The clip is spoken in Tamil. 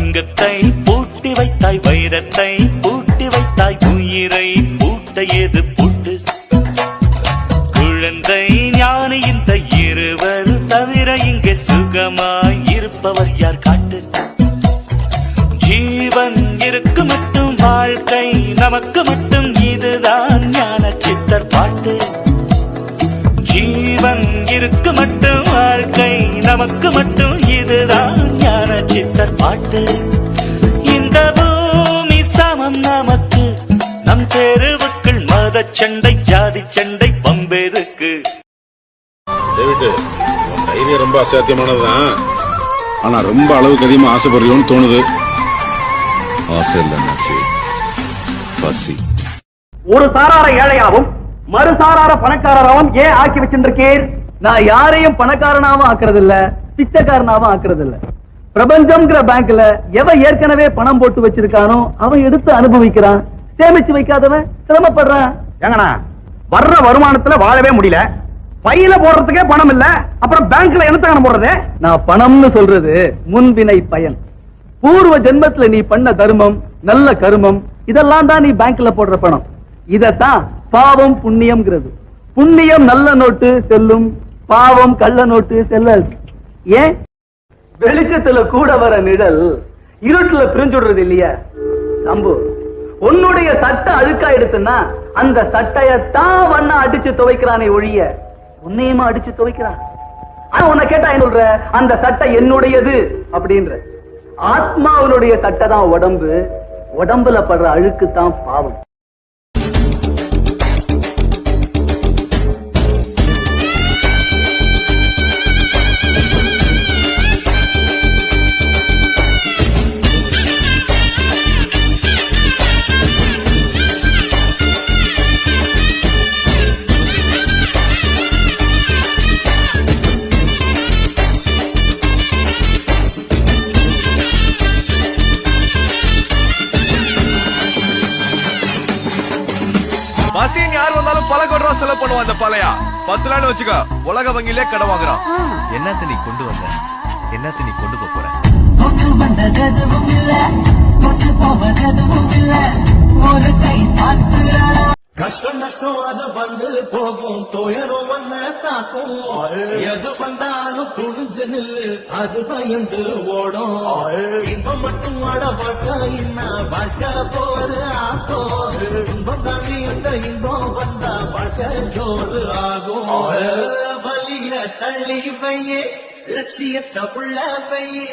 தங்கத்தை பூட்டி வைத்தாய், வைரத்தை பூட்டி வைத்தாய், உயிரை பூட்ட ஏது பூட்டு? குழந்தை ஞானி இந்த இருவர் தவிர இங்கே சுகமாய் இருப்பவர் யார் காட்டு? ஜீவன் இருக்கு மட்டும் வாழ்க்கை நமக்கு மட்டும், இதுதான் ஞான சித்தர் பாட்டு. ஜீவன் இருக்கு மட்டும் வாழ்க்கை நமக்கு மட்டும், இதுதான் ஞான சித்தர் பாட்டு. இந்த பூமி சமம் நமக்கு, நம் தெருவுக்குள் மத சண்டை ஜாதி சண்டை பம்பெருக்கு. தைரியம் ரொம்ப அசாத்தியமானதுதான், ஆனா ரொம்ப அளவுக்கு அதிகமா ஆசைப்படுறோம்னு தோணுது. ஆசை இல்ல பசி. ஒரு சாரார ஏழையாவும் மறுசாரார பணக்காரராவும் ஏன் ஆக்கி வச்சிருக்கீர்? நான் யாரையும் பணக்காரனாவும் ஆக்குறது இல்ல, பிச்சைக்காரனாவும் ஆக்குறது இல்ல. பிரபஞ்சம்ங்கிற பேங்க்ல எவன் ஏற்கனவே பணம் போட்டு வச்சிருக்கானோ அவன் எடுத்து அனுபவிக்கிறான், சேமிச்சு வைக்காதவன் சிரமப்படுறான். ஏங்கண்ணா, வர்ற வருமானத்துல வாழவே முடியல, பையில போடுறதுக்கே பணம் இல்ல, அப்புறம் பேங்க்ல என்னத்தங்க போடுறது? நான் பணம்னு சொல்றது முன்வினை பயன். பூர்வ ஜென்மத்துல நீ பண்ண தர்மம், நல்ல கருமம், இதெல்லாம் தான் நீ பேங்க்ல போடுற பணம். இதத்தான் பாவம் புண்ணியம்ங்கிறது. புண்ணியம் நல்ல நோட்டு செல்லும், பாவம் கள்ள நோட்டு செல்லாது. ஏன்? வெளிச்சத்துல கூட வர நிழல் இருட்டுல பிரிஞ்சுடுறது இல்லையா? நம்பு, உன்னுடைய சட்டை அழுக்கா எடுத்துன்னா அந்த சட்டையத்தான் வண்ண அடிச்சு துவைக்கிறானே ஒழிய உன்னையுமா அடிச்சு துவைக்கிறான். ஆனா உன்னை கேட்டா என்ன சொல்ற? அந்த சட்டை என்னுடையது அப்படின்ற. ஆத்மாவனுடைய சட்டை தான் உடம்பு, உடம்புல படுற அழுக்கு தான் பாவம். பசின்னு யார் வந்தாலும் பல கோடி ரூபா செலவு பண்ணுவான் அந்த பழையா. 10 நாள் வச்சுக்க, உலக வங்கியிலே கடை வாங்குறான். என்னத்த நீ கொண்டு வந்த, என்னத்த நீ கொண்டு போற? கஷ்டம் நஷ்டம் அது வந்து போகும், துயரம் வந்த தாக்கும். எது வந்தாலும் துணிஞ்சு நில்லு, அது பயந்து ஓடும். இன்பம் மட்டும் வாழப்பட்ட இன்ன வாழ்க்கை போரு ஆகும். இன்பம் தாண்டி இந்த இன்பம் வந்தா வாழ்க்கை ஜோறு ஆகும். வலிய தள்ளி வையே, லட்சியத்தை உள்ள வையே.